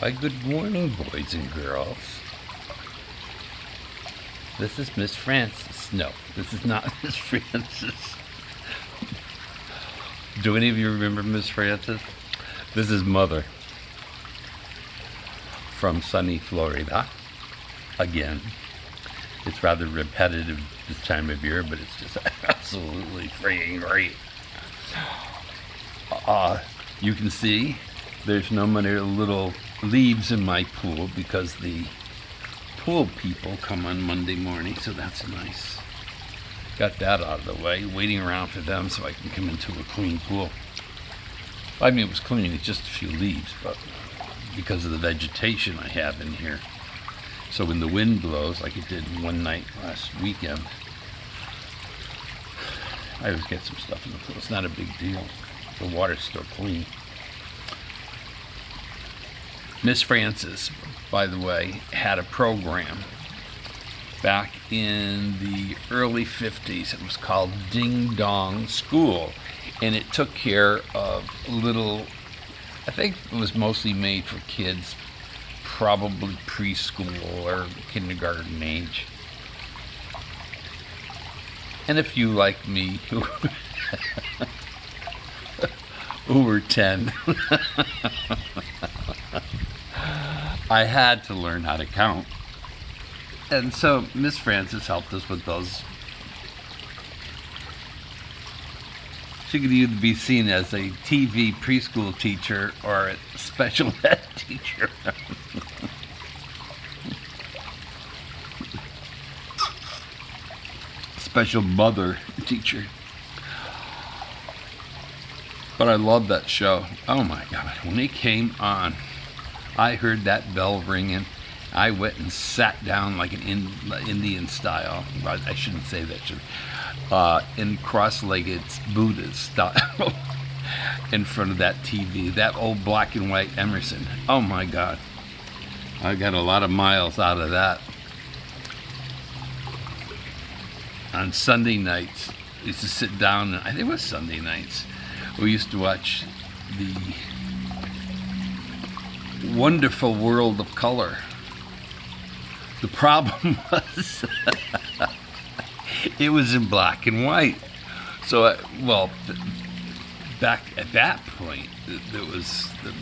Why, good morning, boys and girls. This is Miss Frances. No, this is not Miss Frances. Do any of you remember Miss Frances? This is Mother from sunny Florida. Again, it's rather repetitive this time of year, but it's just absolutely freaking great. You can see there's no many little leaves in my pool because the pool people come on Monday morning, so that's nice. Got that out of the way, waiting around for them so I can come into a clean pool. I mean, it was clean, it's just a few leaves, but because of the vegetation I have in here. So when the wind blows, like it did one night last weekend, I always get some stuff in the pool. It's not a big deal. The water's still clean. Miss Frances, by the way, had a program back in the early 50s. It was called Ding Dong School, and it took care of little, I think it was mostly made for kids, probably preschool or kindergarten age. And if you, like me, who were 10, I had to learn how to count. And so Miss Frances helped us with those. She could either be seen as a TV preschool teacher or a special ed teacher. Special mother teacher. But I loved that show. Oh my God, when it came on, I heard that bell ringing. I went and sat down like an Indian style. I shouldn't say that, in cross-legged Buddha style in front of that TV, that old black and white Emerson. Oh my God, I got a lot of miles out of that. On Sunday nights, we used to sit down, I think it was Sunday nights, we used to watch the Wonderful World of Color. The problem was it was in black and white. So, back at that point, there was the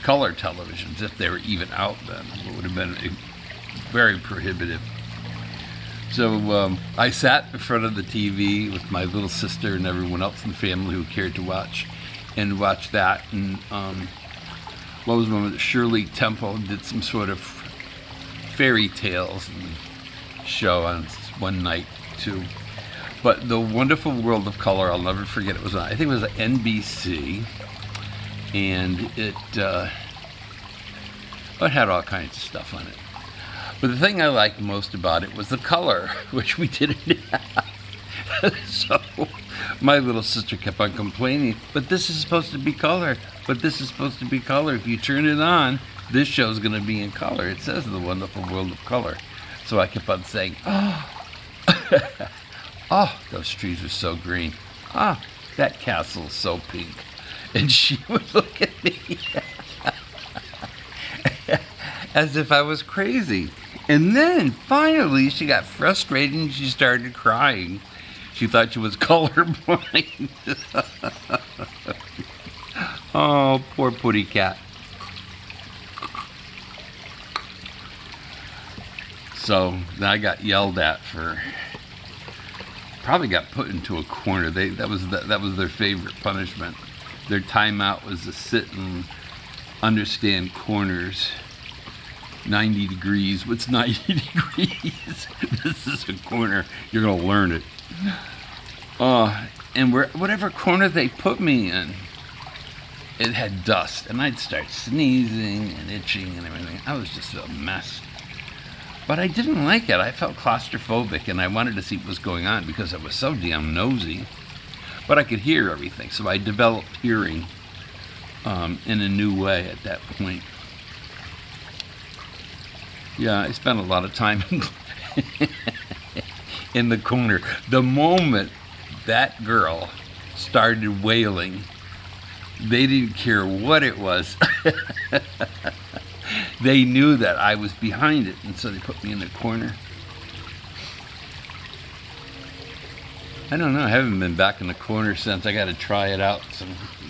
color televisions, if they were even out then. It would have been very prohibitive. So I sat in front of the TV with my little sister and everyone else in the family who cared to watch, and watched that. And what was one? Shirley Temple did some sort of fairy tales show on one night too. But the Wonderful World of Color, I'll never forget. It was on, I think it was NBC, and it had all kinds of stuff on it. But the thing I liked most about it was the color, which we didn't have. So my little sister kept on complaining, but this is supposed to be color. But this is supposed to be color. If you turn it on, this show's going to be in color. It says The Wonderful World of Color. So I kept on saying, oh, oh, those trees are so green. Ah, that castle's so pink. And she would look at me as if I was crazy. And then finally she got frustrated and she started crying. She thought she was colorblind. Oh, poor putty cat. So then I got yelled at for, probably got put into a corner. That was their favorite punishment. Their timeout was to sit and understand corners. 90 degrees. What's 90 degrees? This is a corner. You're gonna learn it. And whatever corner they put me in, it had dust, and I'd start sneezing and itching and everything. I was just a mess. But I didn't like it. I felt claustrophobic, and I wanted to see what was going on because I was so damn nosy. But I could hear everything, so I developed hearing in a new way at that point. Yeah, I spent a lot of time in the corner. The moment that girl started wailing, They didn't care what it was. They knew that I was behind it, and so they put me in the corner. I don't know. I haven't been back in the corner since. I got to try it out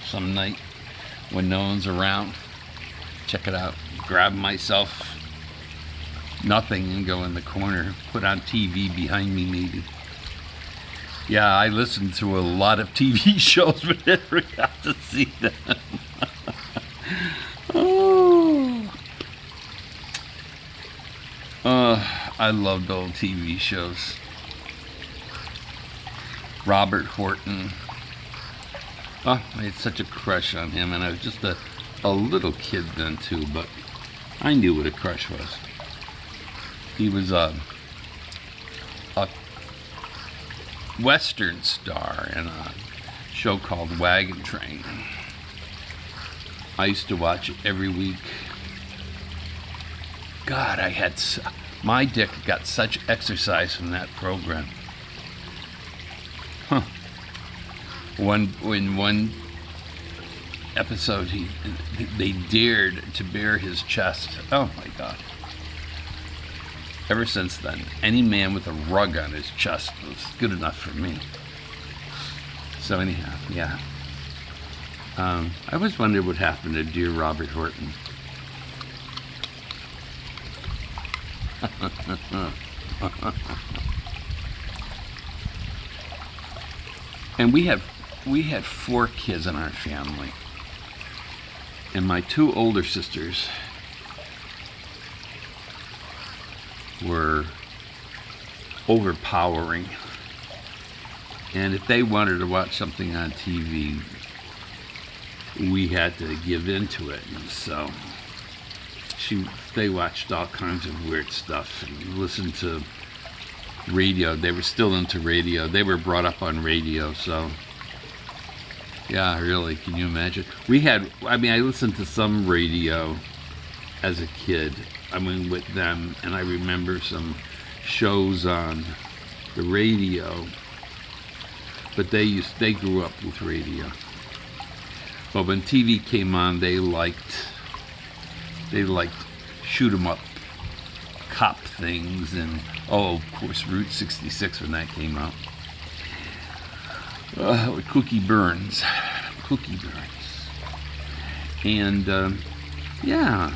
some night when no one's around. Check it out. Grab myself nothing and go in the corner. Put on TV behind me, maybe. Yeah, I listened to a lot of TV shows, but never got to see them. I loved old TV shows. Robert Horton. Oh, I had such a crush on him, and I was just a little kid then too, but I knew what a crush was. He was a Western star in a show called Wagon Train. I used to watch it every week. God, my dick got such exercise from that program. Huh. In one episode, they dared to bare his chest. Oh my God. Ever since then, any man with a rug on his chest was good enough for me. So anyhow, yeah. I always wondered what happened to dear Robert Horton. And we had 4 kids in our family. And my 2 older sisters were overpowering. And if they wanted to watch something on TV, we had to give in to it. And so they watched all kinds of weird stuff and listened to radio. They were still into radio. They were brought up on radio, so yeah, really, can you imagine? I listened to some radio as a kid. I mean, with them, and I remember some shows on the radio, but they grew up with radio. But when TV came on, they liked shoot 'em up cop things, and of course Route 66 when that came out. With Cookie Burns, and yeah,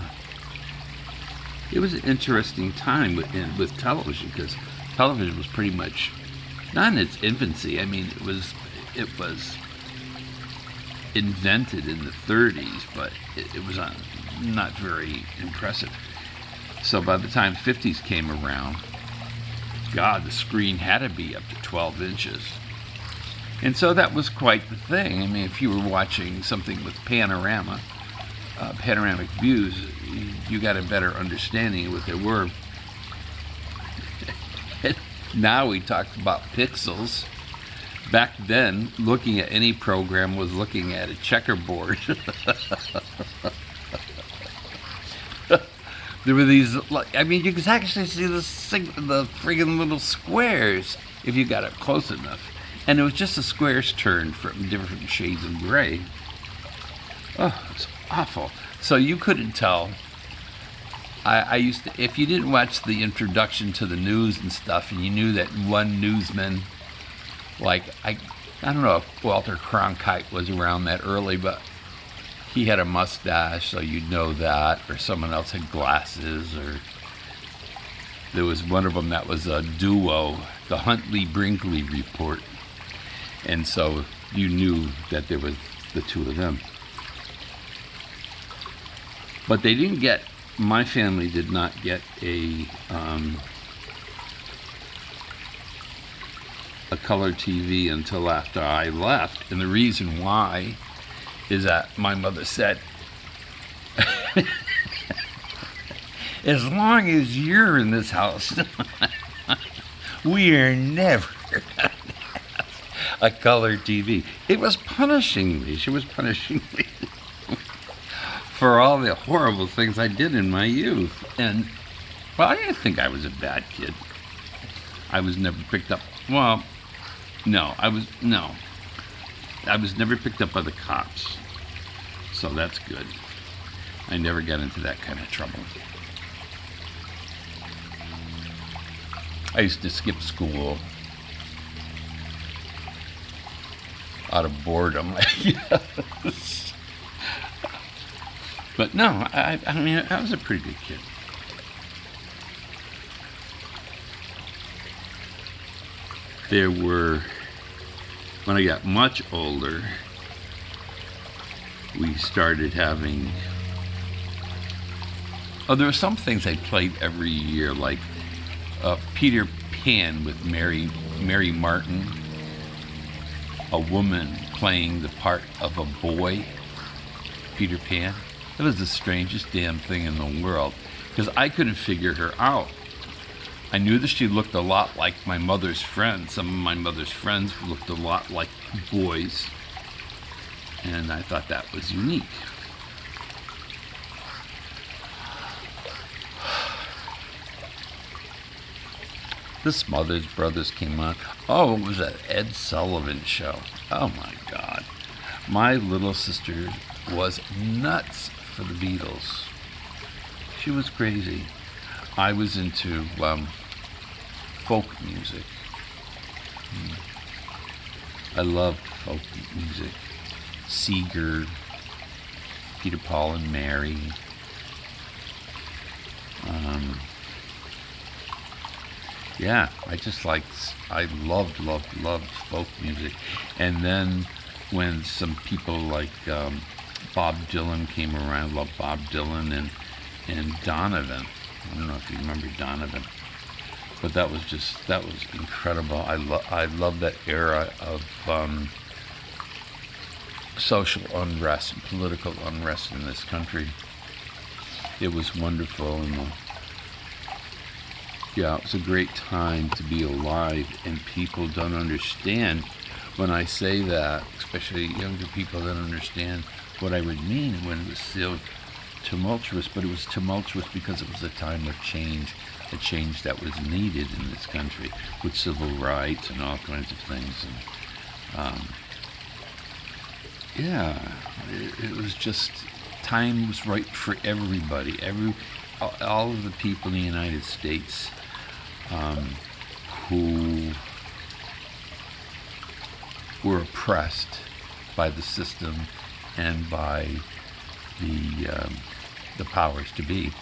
it was an interesting time with television, because television was pretty much not in its infancy. I mean, it was invented in the 30s, but it was not very impressive. So by the time 50s came around, God, the screen had to be up to 12 inches. And so that was quite the thing. I mean, if you were watching something with panoramic views, you got a better understanding of what they were. Now we talk about pixels. Back then, looking at any program was looking at a checkerboard. There were these, I mean, you could actually see the friggin' little squares if you got up close enough. And it was just the squares turned from different shades of gray. Oh, it was awful. So you couldn't tell. I used to, if you didn't watch the introduction to the news and stuff, and you knew that one newsman, like, I don't know if Walter Cronkite was around that early, but he had a mustache, so you'd know that, or someone else had glasses, or there was one of them that was a duo, the Huntley-Brinkley Report, and so you knew that there was the 2 of them. But they didn't get, my family did not get a color TV until after I left, and the reason why is that my mother said, as long as you're in this house, we are never going to have a color TV. It was punishing me. She was punishing me for all the horrible things I did in my youth. And, well, I didn't think I was a bad kid. I was never picked up, well, no, I was never picked up by the cops. so that's good. I never got into that kind of trouble. I used to skip school out of boredom. Yes. But no, I mean, I was a pretty good kid. There were, when I got much older, we started having, there were some things I played every year, like Peter Pan with Mary Martin, a woman playing the part of a boy, Peter Pan. It was the strangest damn thing in the world, because I couldn't figure her out. I knew that she looked a lot like my mother's friends. Some of my mother's friends looked a lot like boys, and I thought that was unique. The Smothers Brothers came on. Oh, it was that Ed Sullivan show. Oh my God. My little sister was nuts for the Beatles. She was crazy. I was into folk music. I loved folk music. Seeger, Peter, Paul, and Mary. Yeah, I loved folk music. And then when some people like Bob Dylan came around, I loved Bob Dylan and Donovan. I don't know if you remember Donovan, but that was incredible. I love that era of social unrest and political unrest in this country. It was wonderful, and yeah, it was a great time to be alive, and people don't understand when I say that, especially younger people don't understand what I would mean when it was so tumultuous, but it was tumultuous because it was a time of change, a change that was needed in this country with civil rights and all kinds of things. And it was just, time was right for everybody. All of the people in the United States who were oppressed by the system and by the powers to be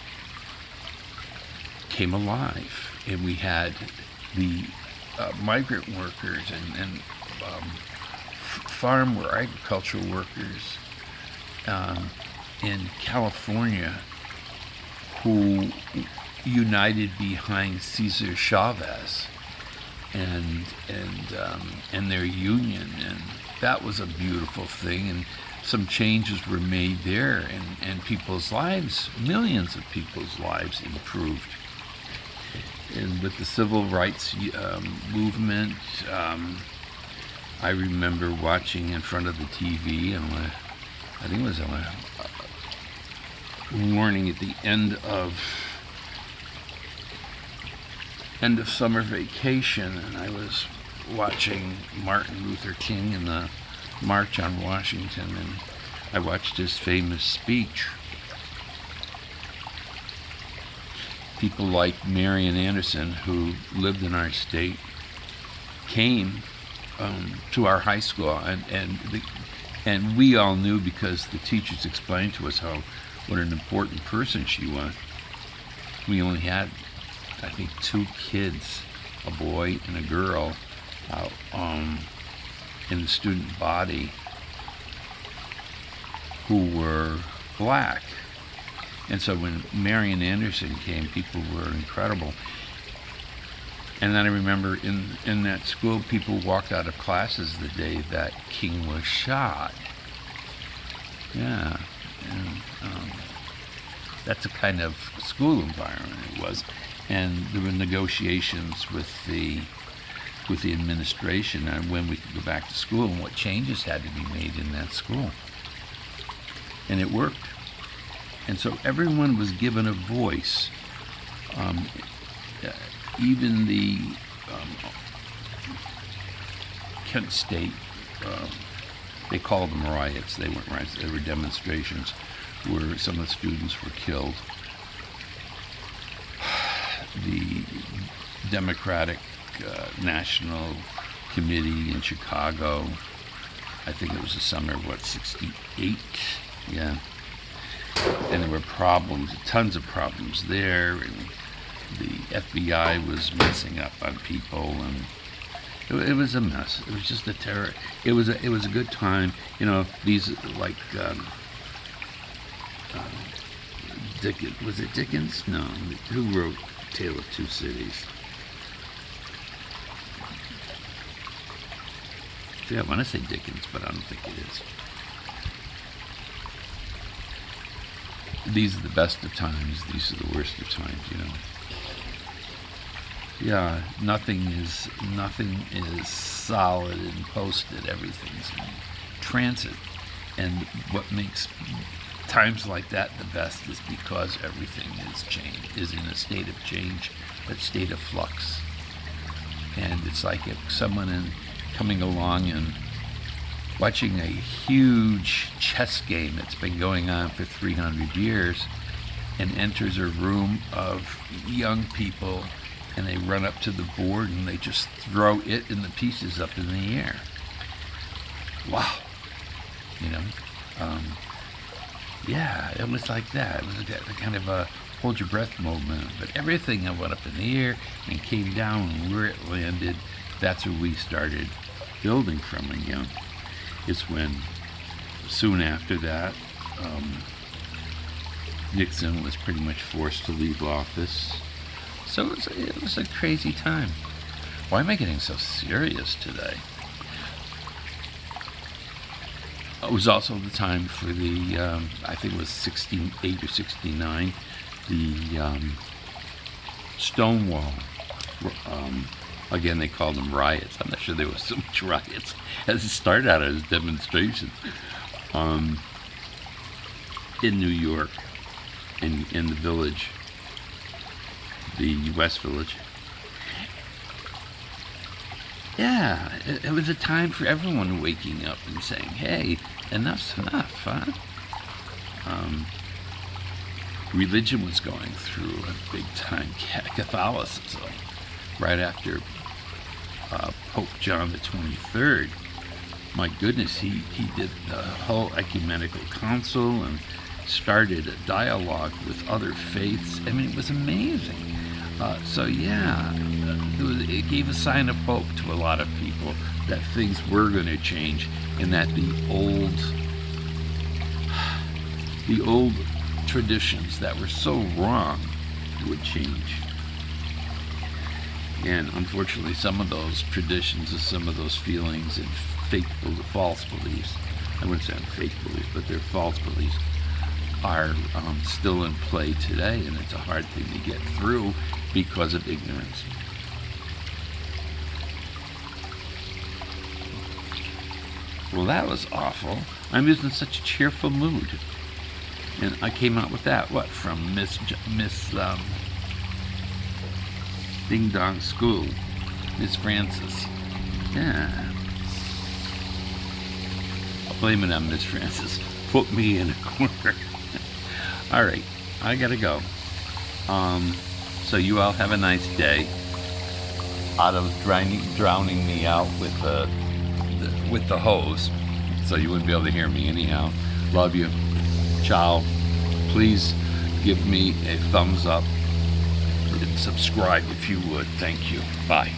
came alive, and we had the migrant workers and farm or agricultural workers in California who united behind Cesar Chavez and their union, and that was a beautiful thing. And some changes were made there, and people's lives, millions of people's lives improved. And with the civil rights movement, I remember watching in front of the TV, and I think it was on a morning at the end of summer vacation, and I was watching Martin Luther King and the March on Washington, and I watched his famous speech. People like Marian Anderson, who lived in our state, came to our high school, and we all knew, because the teachers explained to us what an important person she was. We only had, I think, 2 kids, a boy and a girl, in the student body who were black. And so when Marian Anderson came, people were incredible. And then I remember in that school, people walked out of classes the day that King was shot. Yeah. And that's the kind of school environment it was. And there were negotiations with the administration on when we could go back to school and what changes had to be made in that school. And it worked. And so everyone was given a voice. Even the Kent State They called them riots. They weren't riots. They were demonstrations where some of the students were killed. The Democratic National Committee in Chicago, I think it was the summer of, 68? Yeah. And there were problems, tons of problems there, and the FBI was messing up on people, and it was a mess. It was just a terror. It was a good time. You know, these, like, Dickens, was it Dickens? No, who wrote Tale of Two Cities? I want to say Dickens, but I don't think it is. These are the best of times. These are the worst of times. You know. Yeah, nothing is solid and posted. Everything's in transit, and what makes times like that the best is because everything is in a state of change, a state of flux, and it's like if someone coming along and watching a huge chess game that's been going on for 300 years and enters a room of young people and they run up to the board and they just throw it and the pieces up in the air. Wow. You know? Yeah, it was like that. It was a kind of a hold your breath moment. But everything went up in the air and came down, and where it landed, that's where we started building from again. It's when, soon after that, Nixon was pretty much forced to leave office. So it was a crazy time. Why am I getting so serious today? It was also the time for the, I think it was 68 or 69, the Stonewall. Again, they called them riots. I'm not sure there was so much riots, as it started out as demonstrations in New York, in the village, the West Village. Yeah, it was a time for everyone waking up and saying, hey, enough's enough, huh? Religion was going through a big-time Catholicism right after Pope John the 23rd. My goodness, he did the whole ecumenical council and started a dialogue with other faiths. I mean, it was amazing. So yeah, it gave a sign of hope to a lot of people that things were going to change, and that the old traditions that were so wrong would change. And unfortunately, some of those traditions and some of those feelings and false beliefs, I wouldn't say fake beliefs, but they're false beliefs, are still in play today, and it's a hard thing to get through because of ignorance. Well, that was awful. I was in such a cheerful mood, and I came out with that. What, from Miss Ding Dong School, Miss Frances. Yeah. I'll blame it on Miss Frances. Put me in a corner. All right, I gotta go. So you all have a nice day. Out of drowning me out with the hose, so you wouldn't be able to hear me anyhow. Love you. Ciao. Please give me a thumbs up and subscribe if you would. Thank you. Bye.